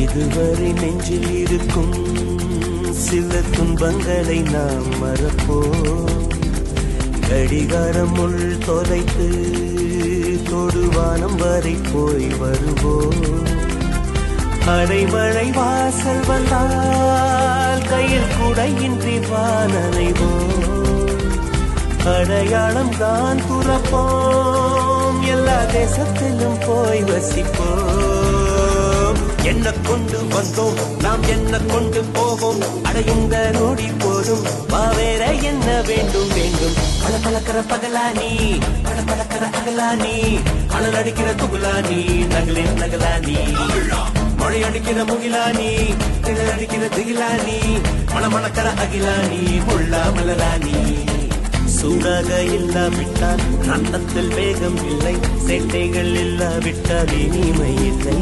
இதுவரை நெஞ்சில் இருக்கும் சில துன்பங்களை நாம் மறப்போம். கடிகாரம் உள் தொலைத்து தொடுவானம் வரை போய் வருவோம். அடைமழை வாசல் வந்தால் கையில் குடையின்றி வானனைவோம். அடையாளம் தான் துறப்போம், எல்லா தேசத்திலும் போய் வசிப்போம். என்ன கொண்டு வந்தோம் நாம் என்ன கொண்டு போவோம், அடையுங்க நோடி போதும் வேற என்ன வேண்டும் வேண்டும். பல பழக்கிற பகலானி பல பழக்கிற அகலானி, மணல் அடிக்கிற துகுலானி நகலின் நகலானி, மழை அடிக்கிற முகிலானி கிழல் அடிக்கிற திகிலானி, மணமணக்கிற அகிலானி முள்ளா மலராணி. சூடாக இல்லாவிட்டால் ரத்தத்தில் வேகம் இல்லை, சேட்டைகள் இல்லாவிட்டால் இனிமை இல்லை.